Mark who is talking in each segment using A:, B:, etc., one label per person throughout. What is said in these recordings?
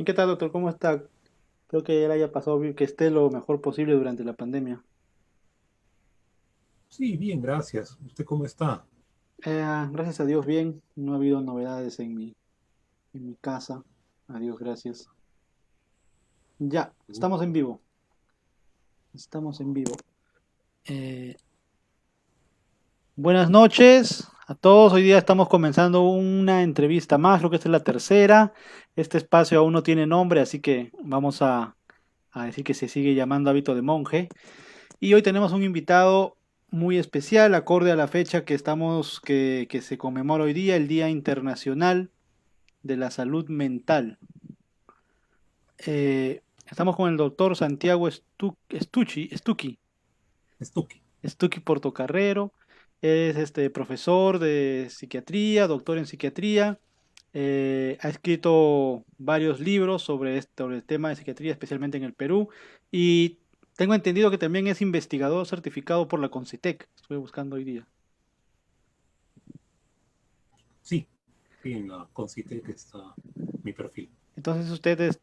A: ¿Y qué tal, doctor? ¿Cómo está? Creo que él haya pasado bien, que esté lo mejor posible durante la pandemia.
B: Sí, bien, gracias. ¿Usted cómo está?
A: Gracias a Dios, bien. No ha habido novedades en mi casa. Adiós, gracias. Ya, estamos en vivo. Estamos en vivo. Eh, Buenas noches a todos. Hoy día estamos comenzando una entrevista más. Creo que esta es la tercera. Este espacio aún no tiene nombre, así que vamos a decir que se sigue llamando Hábito de Monje. Y hoy tenemos un invitado muy especial, acorde a la fecha que se conmemora hoy día, el Día Internacional de la Salud Mental. Estamos con el doctor Santiago
B: Stucky.
A: Stucky Portocarrero. Es profesor de psiquiatría, doctor en psiquiatría. Ha escrito varios libros sobre el tema de psiquiatría, especialmente en el Perú. Y tengo entendido que también es investigador certificado por la CONCITEC. Estoy buscando hoy día.
B: Sí, sí, en la concité que está mi perfil.
A: Entonces usted es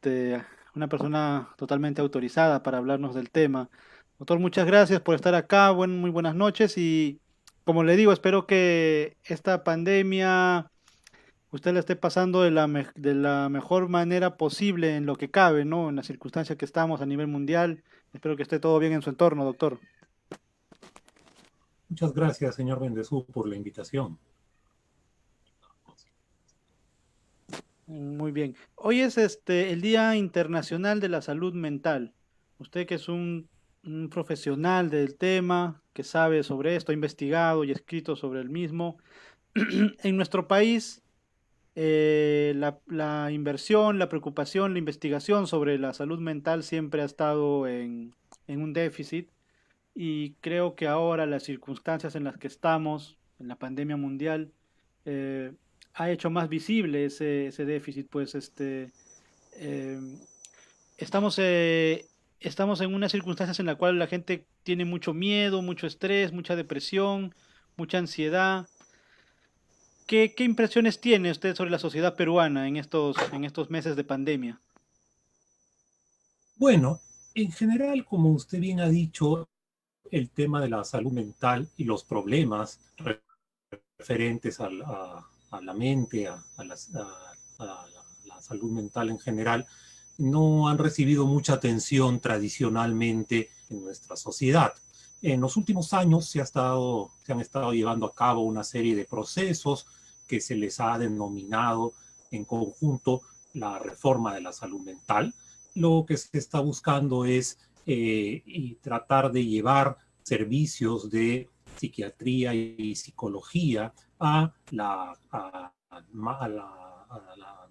A: una persona totalmente autorizada para hablarnos del tema. Doctor, muchas gracias por estar acá. Muy buenas noches y como le digo, espero que esta pandemia usted la esté pasando de la mejor manera posible en lo que cabe, ¿no? En la circunstancia que estamos a nivel mundial. Espero que esté todo bien en su entorno, doctor.
B: Muchas gracias, señor Bendezú, por la invitación.
A: Muy bien. Hoy es el Día Internacional de la Salud Mental. Usted que es un profesional del tema, que sabe sobre esto, ha investigado y escrito sobre el mismo. En nuestro país, la inversión, la preocupación, la investigación sobre la salud mental siempre ha estado en un déficit y creo que ahora las circunstancias en las que estamos, en la pandemia mundial, eh, ha hecho más visible ese déficit, pues eh, estamos, estamos en unas circunstancias en las cuales la gente tiene mucho miedo, mucho estrés, mucha depresión, mucha ansiedad. ¿Qué impresiones tiene usted sobre la sociedad peruana en estos meses de pandemia?
B: Bueno, en general, como usted bien ha dicho, el tema de la salud mental y los problemas referentes a la mente, la salud mental en general, no han recibido mucha atención tradicionalmente en nuestra sociedad. En los últimos años se han estado llevando a cabo una serie de procesos que se les ha denominado en conjunto la reforma de la salud mental. Lo que se está buscando es y tratar de llevar servicios de psiquiatría y psicología a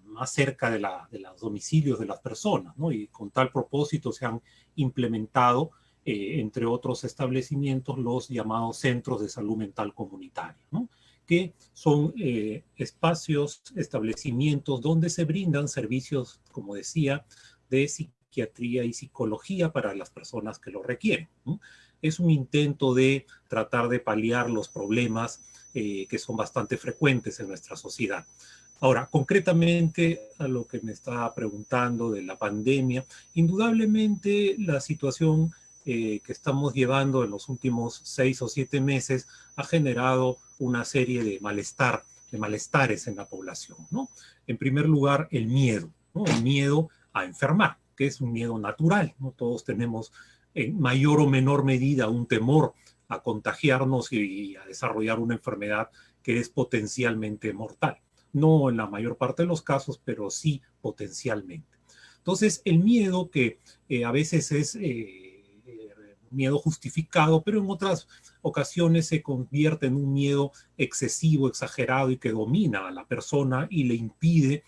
B: más cerca de los domicilios de las personas, ¿no? Y con tal propósito se han implementado, entre otros establecimientos, los llamados centros de salud mental comunitaria, ¿no? Que son espacios, establecimientos donde se brindan servicios, como decía, de psiquiatría y psicología para las personas que lo requieren, ¿no? Es un intento de tratar de paliar los problemas que son bastante frecuentes en nuestra sociedad. Ahora, concretamente a lo que me está preguntando de la pandemia, indudablemente la situación que estamos llevando en los últimos 6 o 7 meses ha generado una serie de malestares en la población, ¿no? En primer lugar, el miedo, ¿no? El miedo a enfermar, que es un miedo natural, ¿no? Todos tenemos en mayor o menor medida un temor a contagiarnos y a desarrollar una enfermedad que es potencialmente mortal. No en la mayor parte de los casos, pero sí potencialmente. Entonces, el miedo que a veces es miedo justificado, pero en otras ocasiones se convierte en un miedo excesivo, exagerado y que domina a la persona y le impide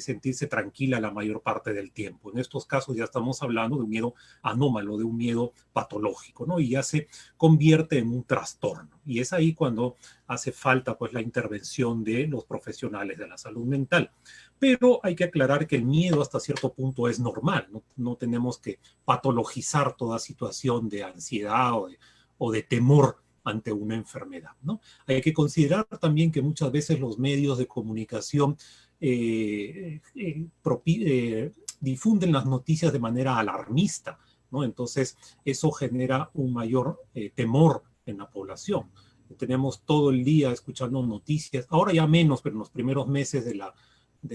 B: sentirse tranquila la mayor parte del tiempo. En estos casos ya estamos hablando de un miedo anómalo, de un miedo patológico, ¿no? Y ya se convierte en un trastorno. Y es ahí cuando hace falta pues la intervención de los profesionales de la salud mental. Pero hay que aclarar que el miedo hasta cierto punto es normal, no tenemos que patologizar toda situación de ansiedad o de temor ante una enfermedad, ¿no? Hay que considerar también que muchas veces los medios de comunicación difunden las noticias de manera alarmista, ¿no? Entonces, eso genera un mayor temor en la población. Tenemos todo el día escuchando noticias, ahora ya menos, pero en los primeros meses de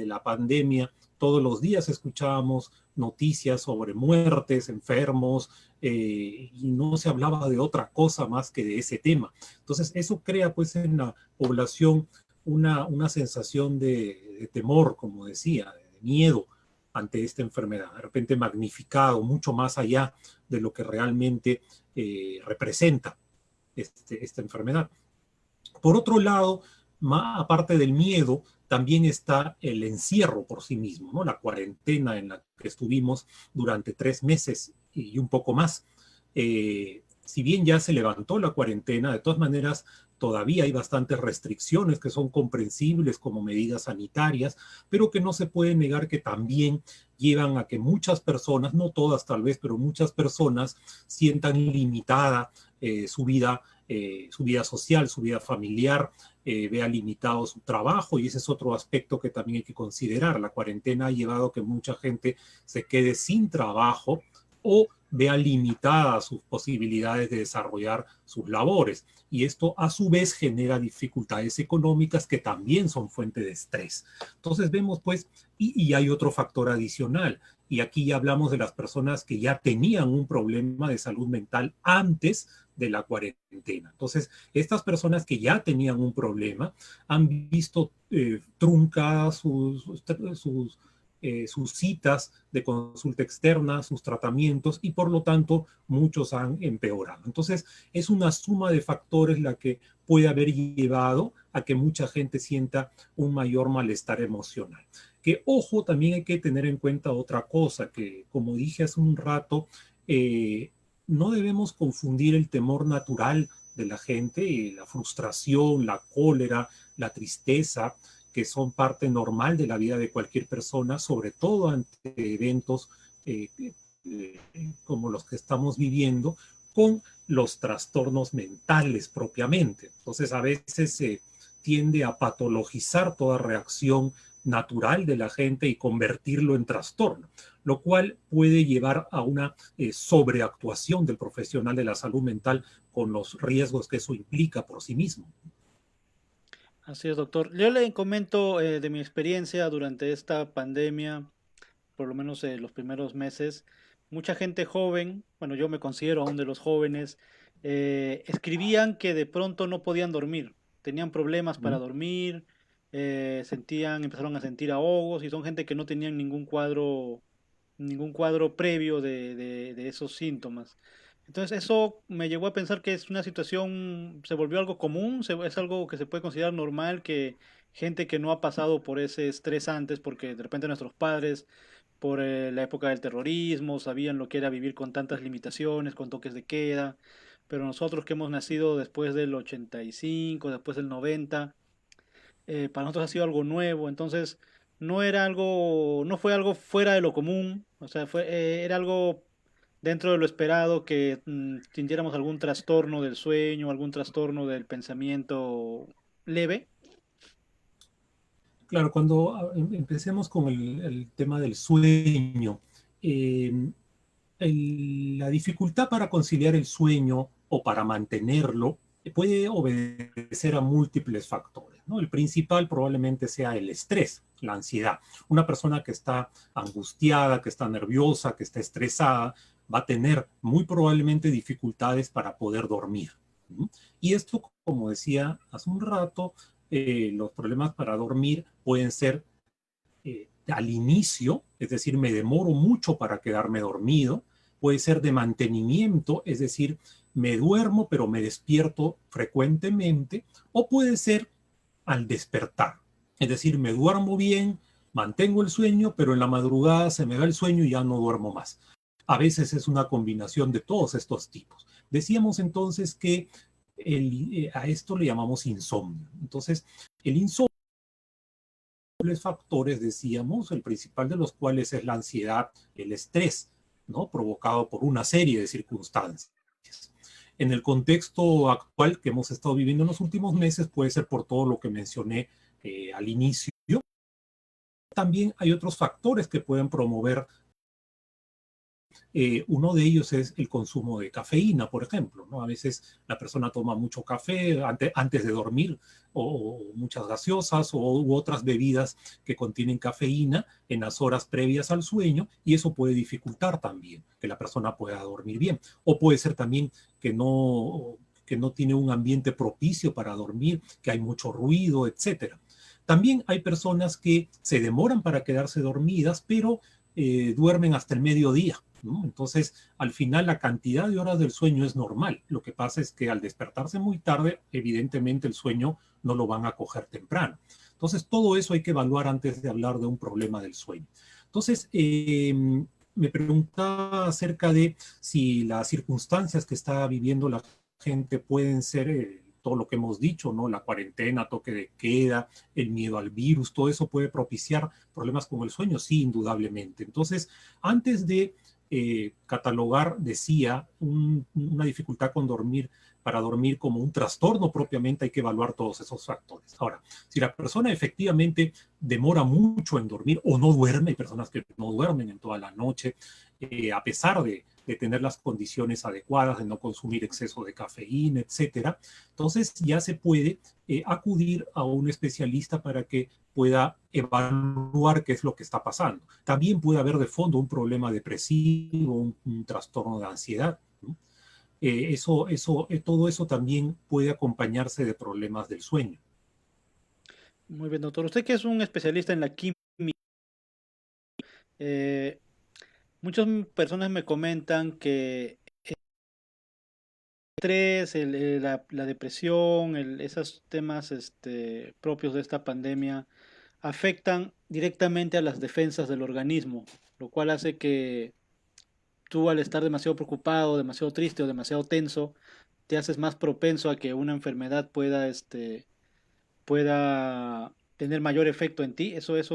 B: la pandemia, todos los días escuchábamos noticias sobre muertes, enfermos, y no se hablaba de otra cosa más que de ese tema. Entonces, eso crea pues en la población una sensación de temor, como decía, de miedo ante esta enfermedad, de repente magnificado mucho más allá de lo que realmente representa esta enfermedad. Por otro lado, aparte del miedo, también está el encierro por sí mismo, ¿no? La cuarentena en la que estuvimos durante 3 meses y un poco más. Si bien ya se levantó la cuarentena, de todas maneras todavía hay bastantes restricciones que son comprensibles como medidas sanitarias, pero que no se puede negar que también llevan a que muchas personas, no todas tal vez, pero muchas personas sientan limitada su vida social, su vida familiar, vea limitado su trabajo, y ese es otro aspecto que también hay que considerar. La cuarentena ha llevado a que mucha gente se quede sin trabajo o vea limitadas sus posibilidades de desarrollar sus labores. Y esto a su vez genera dificultades económicas que también son fuente de estrés. Entonces vemos pues, y hay otro factor adicional, y aquí ya hablamos de las personas que ya tenían un problema de salud mental antes de la cuarentena. Entonces, estas personas que ya tenían un problema han visto truncadas sus citas de consulta externa, sus tratamientos, y por lo tanto muchos han empeorado. Entonces, es una suma de factores la que puede haber llevado a que mucha gente sienta un mayor malestar emocional. Que, ojo, también hay que tener en cuenta otra cosa, que como dije hace un rato, no debemos confundir el temor natural de la gente, la frustración, la cólera, la tristeza, que son parte normal de la vida de cualquier persona, sobre todo ante eventos eh, eh, como los que estamos viviendo, con los trastornos mentales propiamente. Entonces, a veces se tiende a patologizar toda reacción natural de la gente y convertirlo en trastorno, lo cual puede llevar a una sobreactuación del profesional de la salud mental con los riesgos que eso implica por sí mismo.
A: Así es, doctor. Yo le comento de mi experiencia durante esta pandemia, por lo menos los primeros meses. Mucha gente joven, bueno, yo me considero aún de los jóvenes, escribían que de pronto no podían dormir, tenían problemas para
B: ¿Mm?
A: dormir, empezaron a sentir ahogos, y son gente que no tenían ningún cuadro previo de esos síntomas. Entonces eso me llevó a pensar que es una situación, se volvió algo común, es algo que se puede considerar normal, que gente que no ha pasado por ese estrés antes, porque de repente nuestros padres, por la época del terrorismo, sabían lo que era vivir con tantas limitaciones, con toques de queda, pero nosotros que hemos nacido después del 85, después del 90, para nosotros ha sido algo nuevo. Entonces no fue algo fuera de lo común, o sea, era algo dentro de lo esperado, que sintiéramos algún trastorno del sueño, algún trastorno del pensamiento leve.
B: Claro, cuando empecemos con el tema del sueño, eh, la dificultad para conciliar el sueño o para mantenerlo puede obedecer a múltiples factores, ¿no? El principal probablemente sea el estrés, la ansiedad. Una persona que está angustiada, que está nerviosa, que está estresada, va a tener muy probablemente dificultades para poder dormir. ¿No? Y esto, como decía hace un rato, los problemas para dormir pueden ser al inicio, es decir, me demoro mucho para quedarme dormido, puede ser de mantenimiento, es decir, me duermo pero me despierto frecuentemente, o puede ser al despertar, es decir, me duermo bien, mantengo el sueño, pero en la madrugada se me va el sueño y ya no duermo más. A veces es una combinación de todos estos tipos. Decíamos entonces que a esto le llamamos insomnio. Entonces, el insomnio factores, decíamos, el principal de los cuales es la ansiedad, el estrés, ¿no? Provocado por una serie de circunstancias. En el contexto actual que hemos estado viviendo en los últimos meses, puede ser por todo lo que mencioné al inicio, también hay otros factores que pueden promover. Uno de ellos es el consumo de cafeína, por ejemplo, ¿no? A veces la persona toma mucho café antes de dormir o muchas gaseosas u otras bebidas que contienen cafeína en las horas previas al sueño, y eso puede dificultar también que la persona pueda dormir bien. O puede ser también que no tiene un ambiente propicio para dormir, que hay mucho ruido, etcétera. También hay personas que se demoran para quedarse dormidas, pero duermen hasta el mediodía, ¿no? Entonces, al final la cantidad de horas del sueño es normal. Lo que pasa es que al despertarse muy tarde, evidentemente el sueño no lo van a coger temprano. Entonces, todo eso hay que evaluar antes de hablar de un problema del sueño. Entonces, me preguntaba acerca de si las circunstancias que está viviendo la gente pueden ser todo lo que hemos dicho, ¿no? La cuarentena, toque de queda, el miedo al virus, todo eso puede propiciar problemas como el sueño, sí, indudablemente. Entonces, antes de catalogar, decía, una dificultad con dormir, para dormir como un trastorno propiamente, hay que evaluar todos esos factores. Ahora, si la persona efectivamente demora mucho en dormir o no duerme, hay personas que no duermen en toda la noche, a pesar de tener las condiciones adecuadas, de no consumir exceso de cafeína, etcétera, entonces ya se puede acudir a un especialista para que pueda evaluar qué es lo que está pasando. También puede haber de fondo un problema depresivo, un trastorno de ansiedad, ¿no? Todo eso también puede acompañarse de problemas del sueño.
A: Muy bien, doctor. Usted que es un especialista en la química, eh, muchas personas me comentan que el estrés, la depresión, esos temas propios de esta pandemia afectan directamente a las defensas del organismo, lo cual hace que tú al estar demasiado preocupado, demasiado triste o demasiado tenso, te haces más propenso a que una enfermedad pueda tener mayor efecto en ti. ¿Eso es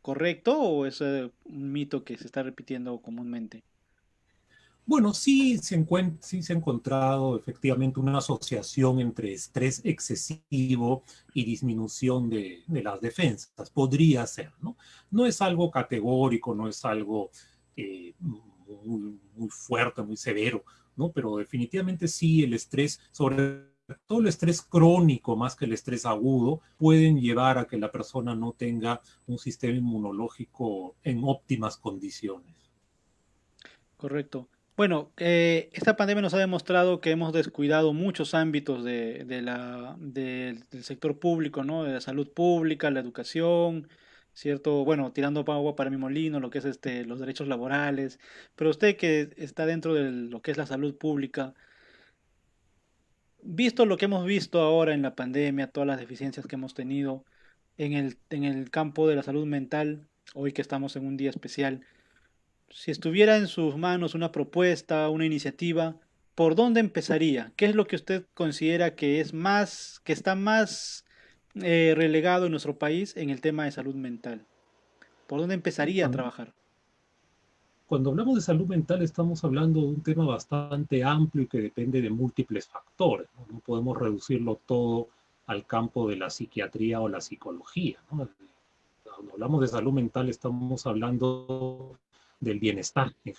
A: correcto o es un mito que se está repitiendo comúnmente?
B: Bueno, sí se ha encontrado efectivamente una asociación entre estrés excesivo y disminución de las defensas. Podría ser, ¿no? No es algo categórico, no es algo muy fuerte, muy severo, ¿no? Pero definitivamente sí el estrés, sobre todo el estrés crónico más que el estrés agudo, pueden llevar a que la persona no tenga un sistema inmunológico en óptimas condiciones.
A: Correcto. Bueno, esta pandemia nos ha demostrado que hemos descuidado muchos ámbitos del sector público, ¿no? De la salud pública, la educación, ¿cierto? Bueno, tirando agua para mi molino, lo que es los derechos laborales. Pero usted que está dentro de lo que es la salud pública, visto lo que hemos visto ahora en la pandemia, todas las deficiencias que hemos tenido en el campo de la salud mental, hoy que estamos en un día especial. Si estuviera en sus manos una propuesta, una iniciativa, ¿por dónde empezaría? ¿Qué es lo que usted considera que que está más relegado en nuestro país en el tema de salud mental? ¿Por dónde empezaría a trabajar?
B: Cuando hablamos de salud mental estamos hablando de un tema bastante amplio y que depende de múltiples factores, ¿no? No podemos reducirlo todo al campo de la psiquiatría o la psicología, ¿no? Cuando hablamos de salud mental estamos hablando del bienestar en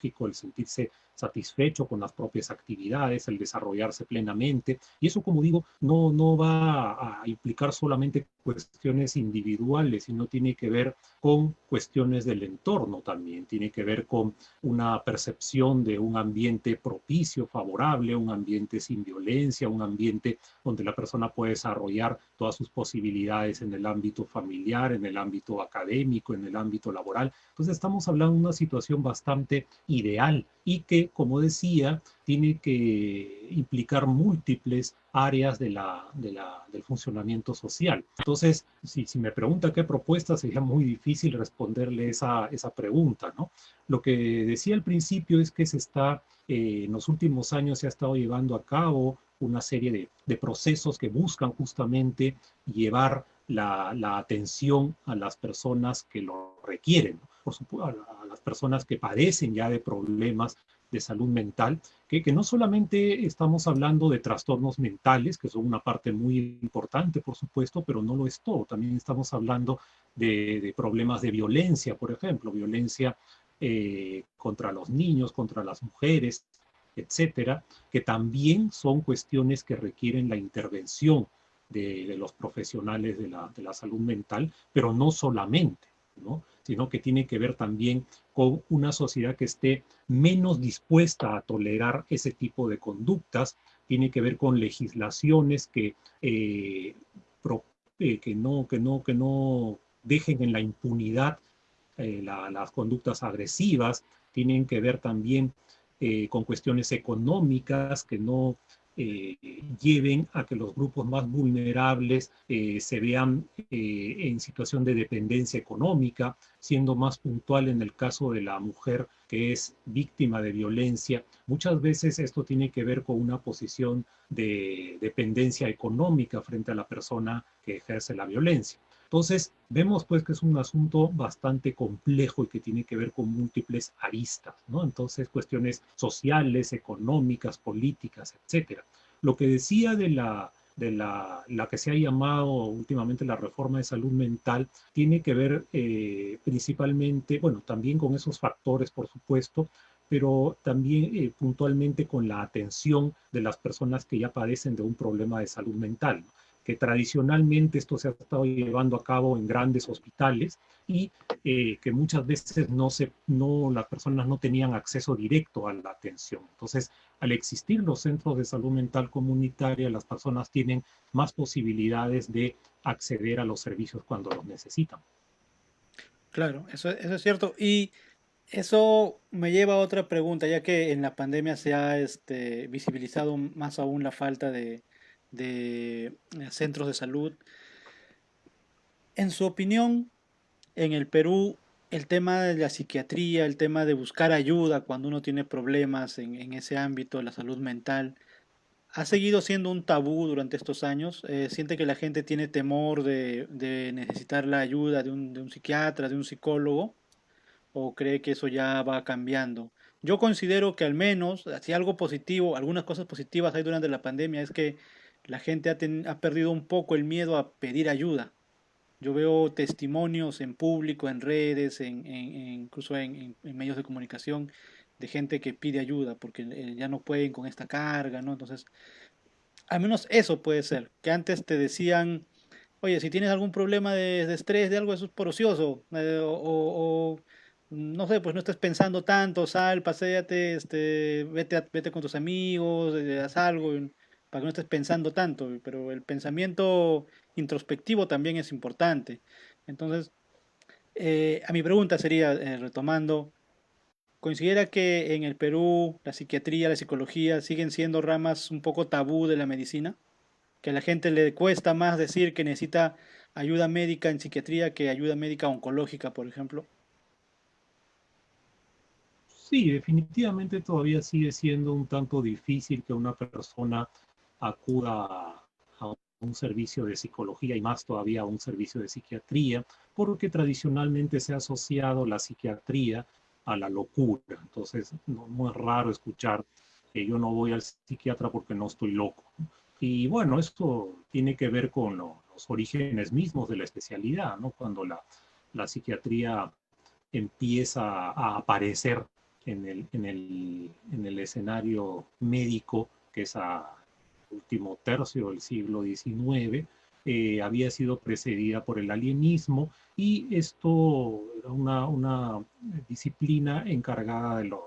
B: el sentirse satisfecho con las propias actividades, el desarrollarse plenamente. Y eso, como digo, no va a implicar solamente cuestiones individuales, sino tiene que ver con cuestiones del entorno también, tiene que ver con una percepción de un ambiente propicio, favorable, un ambiente sin violencia, un ambiente donde la persona puede desarrollar todas sus posibilidades en el ámbito familiar, en el ámbito académico, en el ámbito laboral. Entonces estamos hablando de una situación bastante ideal y que, como decía, tiene que implicar múltiples áreas del funcionamiento social. Entonces, si me pregunta qué propuesta, sería muy difícil responderle esa pregunta, ¿no? Lo que decía al principio es que en los últimos años se ha estado llevando a cabo una serie de procesos que buscan justamente llevar la atención a las personas que lo requieren, ¿no? Por supuesto, a las personas que padecen ya de problemas de salud mental, que no solamente estamos hablando de trastornos mentales, que son una parte muy importante, por supuesto, pero no lo es todo. También estamos hablando de problemas de violencia, por ejemplo, violencia contra los niños, contra las mujeres, etcétera, que también son cuestiones que requieren la intervención de los profesionales de la salud mental, pero no solamente, ¿no? Sino que tiene que ver también con una sociedad que esté menos dispuesta a tolerar ese tipo de conductas, tiene que ver con legislaciones que no dejen en la impunidad las conductas agresivas, tienen que ver también con cuestiones económicas que no eh, lleven a que los grupos más vulnerables se vean en situación de dependencia económica, siendo más puntual en el caso de la mujer que es víctima de violencia. Muchas veces esto tiene que ver con una posición de dependencia económica frente a la persona que ejerce la violencia. Entonces, vemos pues que es un asunto bastante complejo y que tiene que ver con múltiples aristas, ¿no? Entonces, cuestiones sociales, económicas, políticas, etcétera. Lo que decía la que se ha llamado últimamente la reforma de salud mental tiene que ver principalmente, bueno, también con esos factores, por supuesto, pero también puntualmente con la atención de las personas que ya padecen de un problema de salud mental, ¿no? Que tradicionalmente esto se ha estado llevando a cabo en grandes hospitales y que muchas veces las personas no tenían acceso directo a la atención. Entonces, al existir los centros de salud mental comunitaria, las personas tienen más posibilidades de acceder a los servicios cuando los necesitan.
A: Claro, eso es cierto. Y eso me lleva a otra pregunta, ya que en la pandemia se ha visibilizado más aún la falta de centros de salud. En su opinión, en el Perú, el tema de la psiquiatría, el tema de buscar ayuda cuando uno tiene problemas en ese ámbito, la salud mental, ha seguido siendo un tabú durante estos años. Siente que la gente tiene temor de necesitar la ayuda de un psiquiatra, de un psicólogo, o cree que eso ya va cambiando. Yo considero que al menos, si algo positivo, algunas cosas positivas hay durante la pandemia, es que la gente ha perdido un poco el miedo a pedir ayuda. Yo veo testimonios en público, en redes, incluso en medios de comunicación, de gente que pide ayuda porque ya no pueden con esta carga, ¿no? Entonces, al menos eso puede ser, que antes te decían, oye, si tienes algún problema de estrés, de algo, eso es por ocioso, no sé, pues no estés pensando tanto, sal, paséate, vete con tus amigos, haz algo, para que no estés pensando tanto, pero el pensamiento introspectivo también es importante. Entonces, a mi pregunta sería, retomando, ¿considera que en el Perú la psiquiatría, la psicología siguen siendo ramas un poco tabú de la medicina? Que a la gente le cuesta más decir que necesita ayuda médica en psiquiatría que ayuda médica oncológica, por ejemplo.
B: Sí, definitivamente todavía sigue siendo un tanto difícil que una persona acuda a un servicio de psicología y más todavía a un servicio de psiquiatría, porque tradicionalmente se ha asociado la psiquiatría a la locura. Entonces, no es raro escuchar que yo no voy al psiquiatra porque no estoy loco. Y bueno, esto tiene que ver con los orígenes mismos de la especialidad, ¿no? Cuando la psiquiatría empieza a aparecer en el escenario médico, que es a último tercio del siglo XIX, había sido precedida por el alienismo y esto era una disciplina encargada de la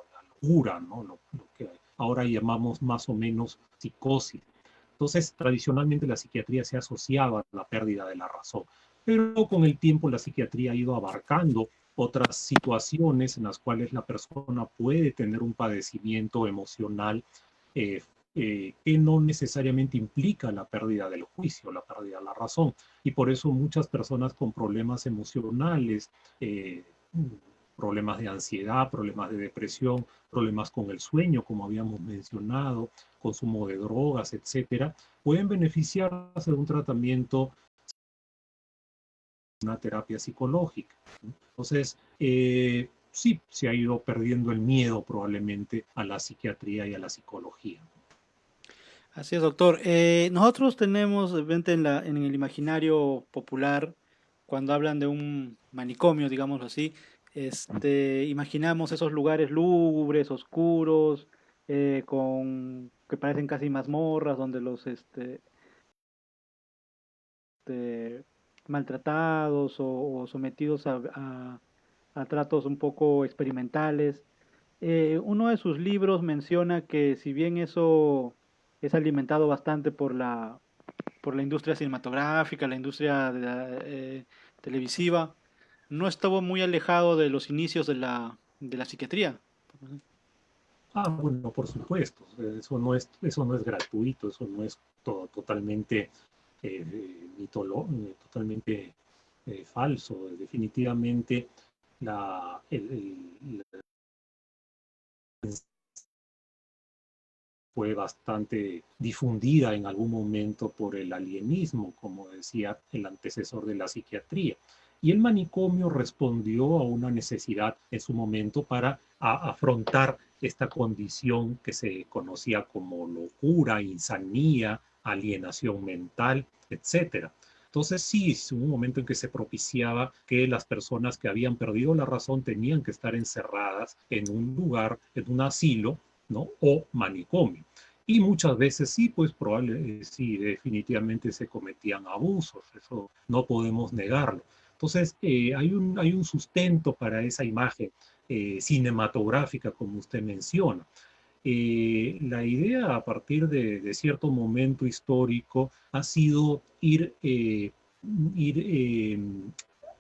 B: locura, ¿no? Lo que ahora llamamos más o menos psicosis. Entonces, tradicionalmente la psiquiatría se asociaba a la pérdida de la razón, pero con el tiempo la psiquiatría ha ido abarcando otras situaciones en las cuales la persona puede tener un padecimiento emocional eh, que no necesariamente implica la pérdida del juicio, la pérdida de la razón. Y por eso muchas personas con problemas emocionales, problemas de ansiedad, problemas de depresión, problemas con el sueño, como habíamos mencionado, consumo de drogas, etcétera, pueden beneficiarse de un tratamiento, una terapia psicológica. Entonces, sí se ha ido perdiendo el miedo probablemente a la psiquiatría y a la psicología.
A: Así es, doctor. Nosotros tenemos, de repente, en el imaginario popular, cuando hablan de un manicomio, digámoslo así, imaginamos esos lugares lúgubres, oscuros, que parecen casi mazmorras, donde los este, maltratados o sometidos a tratos un poco experimentales. Uno de sus libros menciona que si bien eso es alimentado bastante por la industria cinematográfica, la industria televisiva, no estuvo muy alejado de los inicios de la psiquiatría.
B: Ah, bueno, por supuesto, eso no es gratuito, eso no es totalmente totalmente falso. Definitivamente la, fue bastante difundida en algún momento por el alienismo, como decía el antecesor de la psiquiatría. Y el manicomio respondió a una necesidad en su momento para afrontar esta condición que se conocía como locura, insanía, alienación mental, etcétera. Entonces sí, hubo un momento en que se propiciaba que las personas que habían perdido la razón tenían que estar encerradas en un lugar, en un asilo, ¿no? O manicomio. Y muchas veces sí, pues sí, definitivamente se cometían abusos, eso no podemos negarlo. Entonces, hay un sustento para esa imagen cinematográfica, como usted menciona. La idea a partir de cierto momento histórico ha sido ir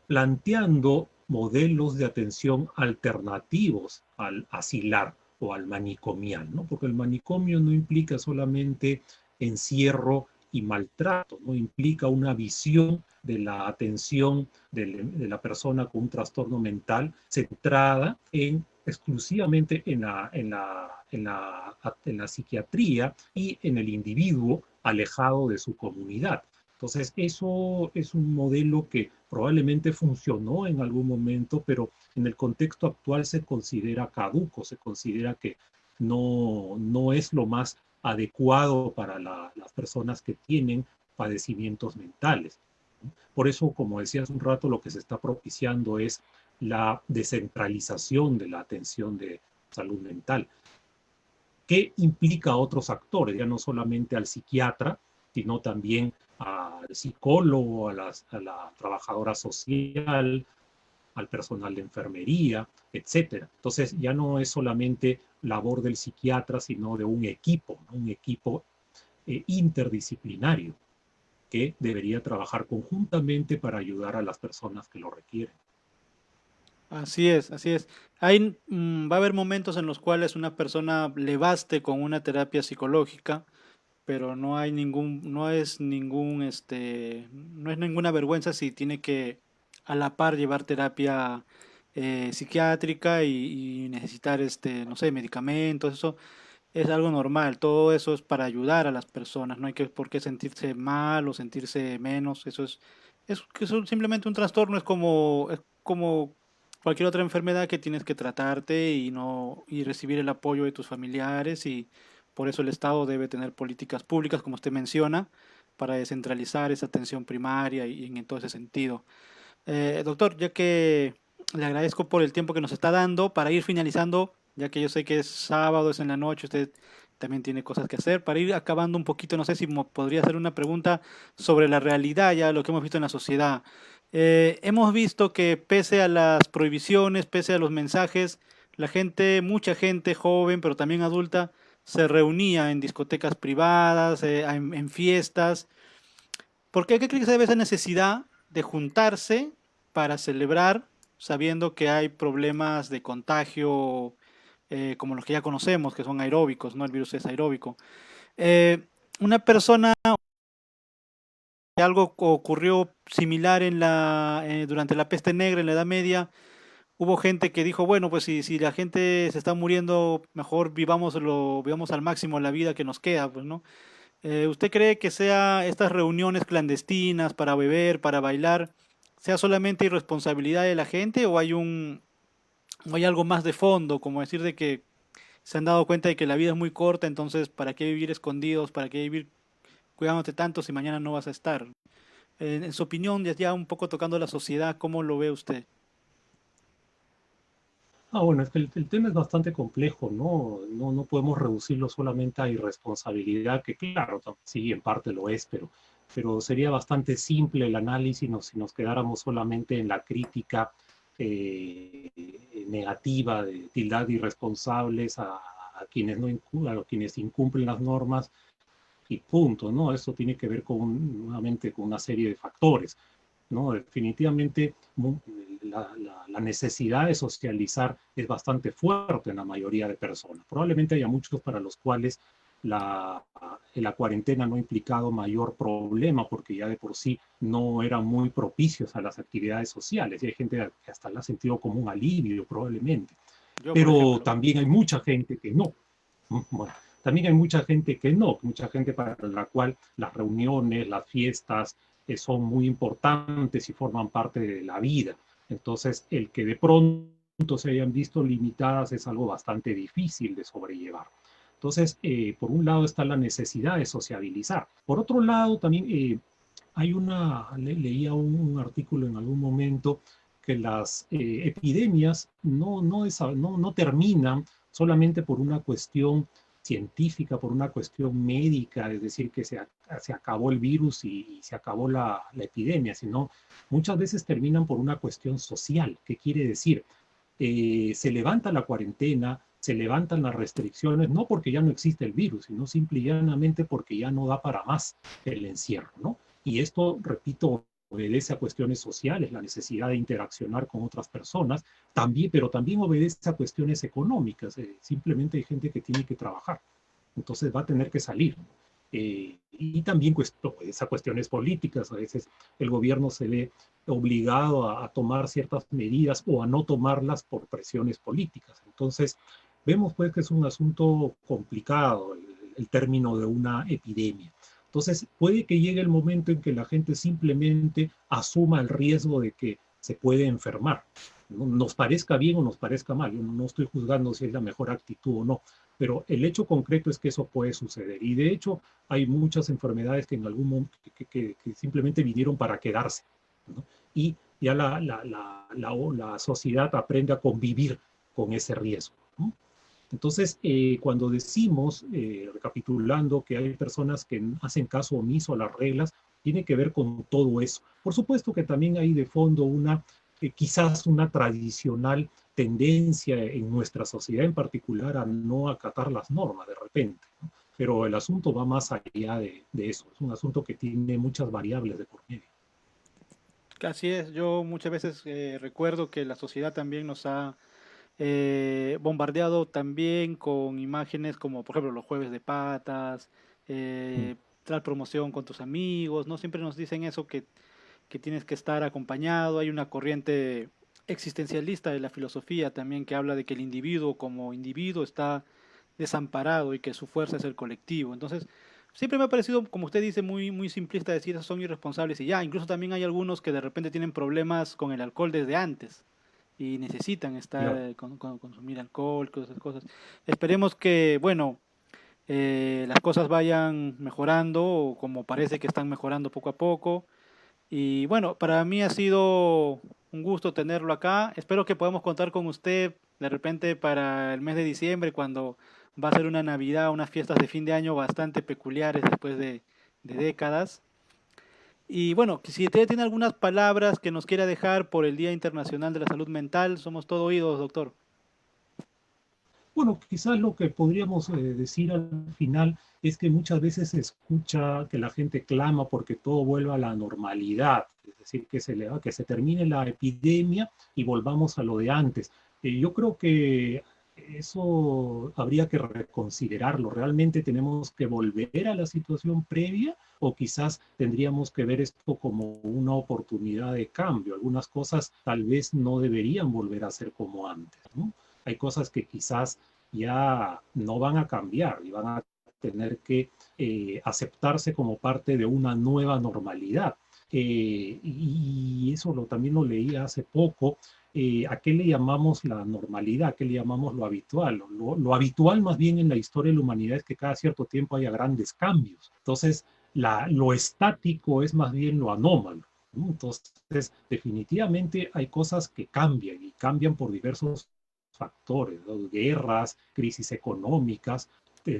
B: planteando modelos de atención alternativos al asilar o al manicomial, ¿no? Porque el manicomio no implica solamente encierro y maltrato, no implica una visión de la atención de la persona con un trastorno mental centrada exclusivamente en la psiquiatría y en el individuo alejado de su comunidad. Entonces, eso es un modelo que probablemente funcionó en algún momento, pero en el contexto actual se considera caduco, se considera que no es lo más adecuado para las personas que tienen padecimientos mentales. Por eso, como decía hace un rato, lo que se está propiciando es la descentralización de la atención de salud mental, que implica a otros actores, ya no solamente al psiquiatra, sino también al psicólogo, a la trabajadora social, al personal de enfermería, etcétera. Entonces ya no es solamente labor del psiquiatra, sino de un equipo, ¿no? Un equipo interdisciplinario que debería trabajar conjuntamente para ayudar a las personas que lo requieren.
A: Así es, así es. Va a haber momentos en los cuales una persona le baste con una terapia psicológica, pero no es ninguna vergüenza si tiene que a la par llevar terapia psiquiátrica y necesitar no sé, medicamentos. Eso es algo normal. Todo eso es para ayudar a las personas. No hay que por qué sentirse mal o sentirse menos. Eso es simplemente un trastorno. Es como cualquier otra enfermedad que tienes que tratarte y recibir el apoyo de tus familiares, y por eso el Estado debe tener políticas públicas, como usted menciona, para descentralizar esa atención primaria y en todo ese sentido. Doctor, ya que le agradezco por el tiempo que nos está dando, para ir finalizando, ya que yo sé que es sábado, es en la noche, usted también tiene cosas que hacer, para ir acabando un poquito, no sé si podría hacer una pregunta sobre la realidad, ya lo que hemos visto en la sociedad. Hemos visto que pese a las prohibiciones, pese a los mensajes, mucha gente joven, pero también adulta, se reunía en discotecas privadas, en fiestas. ¿Por qué? ¿Qué cree que se debe esa necesidad de juntarse para celebrar, sabiendo que hay problemas de contagio como los que ya conocemos, que son aeróbicos, ¿no? El virus es aeróbico. Una persona, algo ocurrió similar durante la peste negra en la Edad Media. Hubo gente que dijo, bueno, pues si la gente se está muriendo, mejor vivamos al máximo la vida que nos queda, pues, ¿no? ¿Usted cree que sea estas reuniones clandestinas para beber, para bailar, sea solamente irresponsabilidad de la gente, o ¿O hay algo más de fondo, como decir de que se han dado cuenta de que la vida es muy corta, entonces ¿para qué vivir escondidos? ¿Para qué vivir cuidándote tanto si mañana no vas a estar? En su opinión, ya un poco tocando la sociedad, ¿cómo lo ve usted?
B: Bueno, es que el tema es bastante complejo, ¿no? No podemos reducirlo solamente a irresponsabilidad, que claro, sí, en parte lo es, pero sería bastante simple el análisis si nos quedáramos solamente en la crítica eh, negativa de tildar de irresponsables a quienes, no, a quienes incumplen las normas y punto, ¿no? Esto tiene que ver nuevamente con una serie de factores, ¿no? Definitivamente la necesidad de socializar es bastante fuerte en la mayoría de personas. Probablemente haya muchos para los cuales la, la cuarentena no ha implicado mayor problema porque ya de por sí no eran muy propicios a las actividades sociales y hay gente que hasta la ha sentido como un alivio probablemente.
A: Yo, por
B: Pero
A: ejemplo.
B: también hay mucha gente que no. Bueno, también hay mucha gente que no, mucha gente para la cual las reuniones, las fiestas son muy importantes y forman parte de la vida. Entonces, el que de pronto se hayan visto limitadas es algo bastante difícil de sobrellevar. Entonces, por un lado está la necesidad de sociabilizar. Por otro lado, también leía un artículo en algún momento que las epidemias no terminan solamente por una cuestión científica, por una cuestión médica, es decir, que se acabó el virus y se acabó la epidemia, sino muchas veces terminan por una cuestión social. ¿Qué quiere decir? Se levanta la cuarentena, se levantan las restricciones, no porque ya no existe el virus, sino simple y llanamente porque ya no da para más el encierro, ¿no? Y esto, repito, obedece a cuestiones sociales, la necesidad de interaccionar con otras personas, también, pero también obedece a cuestiones económicas. Simplemente hay gente que tiene que trabajar, entonces va a tener que salir. Y también obedece a cuestiones políticas. A veces el gobierno se ve obligado a tomar ciertas medidas o a no tomarlas por presiones políticas. Entonces, vemos pues que es un asunto complicado el término de una epidemia. Entonces, puede que llegue el momento en que la gente simplemente asuma el riesgo de que se puede enfermar. ¿No? Nos parezca bien o nos parezca mal. Yo no estoy juzgando si es la mejor actitud o no, pero el hecho concreto es que eso puede suceder. Y de hecho, hay muchas enfermedades que en algún momento que simplemente vinieron para quedarse, ¿no? Y ya la sociedad aprende a convivir con ese riesgo, ¿no? Entonces, cuando decimos, recapitulando, que hay personas que hacen caso omiso a las reglas, tiene que ver con todo eso. Por supuesto que también hay de fondo quizás una tradicional tendencia en nuestra sociedad en particular a no acatar las normas de repente, ¿no? Pero el asunto va más allá de eso. Es un asunto que tiene muchas variables de por medio.
A: Así es, yo muchas veces recuerdo que la sociedad también nos ha bombardeado también con imágenes como por ejemplo los jueves de patas,
B: Mm.
A: tal promoción con tus amigos, ¿no? Siempre nos dicen eso que tienes que estar acompañado. Hay una corriente existencialista de la filosofía también que habla de que el individuo como individuo está desamparado y que su fuerza es el colectivo. Entonces, siempre me ha parecido, como usted dice, muy simplista decir esos son irresponsables y ya. Incluso también hay algunos que de repente tienen problemas con el alcohol desde antes y necesitan estar
B: Claro.
A: consumir alcohol, todas esas cosas. Esperemos que, bueno, las cosas vayan mejorando, o como parece que están mejorando poco a poco. Y bueno, para mí ha sido un gusto tenerlo acá. Espero que podamos contar con usted de repente para el mes de diciembre, cuando va a ser una Navidad, unas fiestas de fin de año bastante peculiares después de décadas. Y bueno, si usted tiene algunas palabras que nos quiera dejar por el Día Internacional de la Salud Mental, somos todo oídos, doctor.
B: Bueno, quizás lo que podríamos decir al final es que muchas veces se escucha que la gente clama porque todo vuelva a la normalidad, es decir, que se termine la epidemia y volvamos a lo de antes. Yo creo que eso habría que reconsiderarlo. ¿Realmente tenemos que volver a la situación previa o quizás tendríamos que ver esto como una oportunidad de cambio? Algunas cosas tal vez no deberían volver a ser como antes, ¿no? Hay cosas que quizás ya no van a cambiar y van a tener que aceptarse como parte de una nueva normalidad. Y eso también lo leí hace poco. ¿A qué le llamamos la normalidad? ¿A qué le llamamos lo habitual? Lo habitual más bien en la historia de la humanidad es que cada cierto tiempo haya grandes cambios. Entonces, lo estático es más bien lo anómalo, ¿no? Entonces, definitivamente hay cosas que cambian y cambian por diversos factores, ¿no? Guerras, crisis económicas,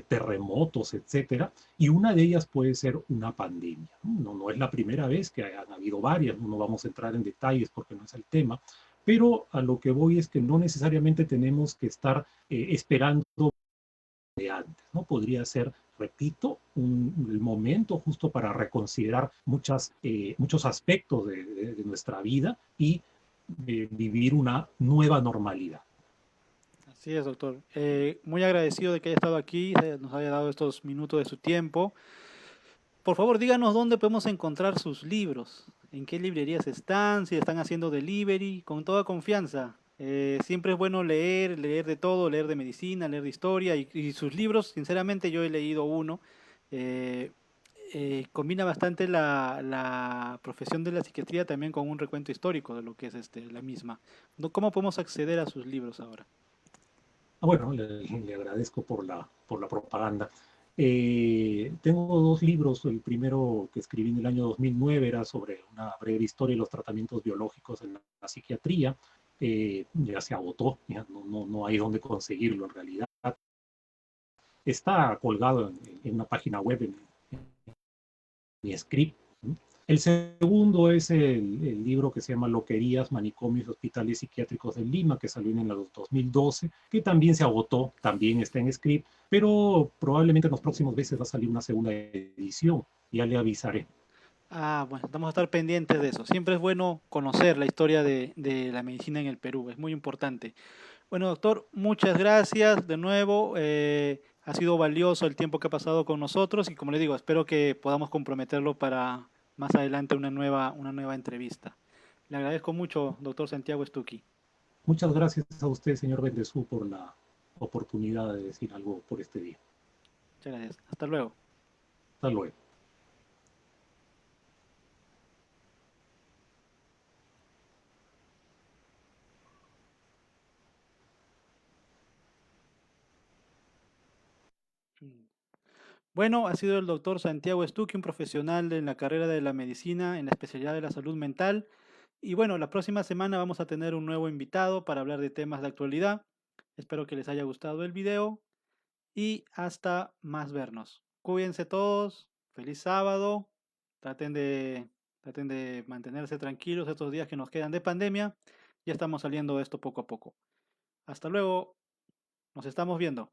B: terremotos, etcétera, y una de ellas puede ser una pandemia. No es la primera vez que han habido varias, no vamos a entrar en detalles porque no es el tema, pero a lo que voy es que no necesariamente tenemos que estar esperando de antes, ¿no? Podría ser, repito, el momento justo para reconsiderar muchos aspectos de nuestra vida y vivir una nueva normalidad.
A: Así es, doctor. Muy agradecido de que haya estado aquí, nos haya dado estos minutos de su tiempo. Por favor, díganos dónde podemos encontrar sus libros, en qué librerías están, si están haciendo delivery, con toda confianza. Siempre es bueno leer, leer de todo, leer de medicina, leer de historia y sus libros, sinceramente yo he leído uno. eh, Combina bastante la profesión de la psiquiatría también con un recuento histórico de lo que es la misma. ¿Cómo podemos acceder a sus libros ahora?
B: Bueno, le agradezco por la propaganda. Tengo dos libros. El primero que escribí en el año 2009 era sobre una breve historia de los tratamientos biológicos en la psiquiatría. Ya se agotó, ya no hay dónde conseguirlo en realidad. Está colgado en una página web en mi script. ¿No? El segundo es el libro que se llama Loquerías, Manicomios y Hospitales Psiquiátricos de Lima, que salió en el 2012, que también se agotó, también está en script, pero probablemente en los próximos meses va a salir una segunda edición. Ya le avisaré.
A: Ah, bueno, vamos a estar pendientes de eso. Siempre es bueno conocer la historia de la medicina en el Perú, es muy importante. Bueno, doctor, muchas gracias de nuevo. Ha sido valioso el tiempo que ha pasado con nosotros y como le digo, espero que podamos comprometerlo para más adelante una nueva entrevista. Le agradezco mucho, doctor Santiago Stucchi.
B: Muchas gracias a usted, señor Bendezú, por la oportunidad de decir algo por este día.
A: Muchas gracias. Hasta luego.
B: Hasta luego.
A: Bueno, ha sido el doctor Santiago Stucchi, un profesional en la carrera de la medicina en la especialidad de la salud mental. Y bueno, la próxima semana vamos a tener un nuevo invitado para hablar de temas de actualidad. Espero que les haya gustado el video y hasta más vernos. Cuídense todos, feliz sábado, traten de, traten de mantenerse tranquilos estos días que nos quedan de pandemia. Ya estamos saliendo de esto poco a poco. Hasta luego, nos estamos viendo.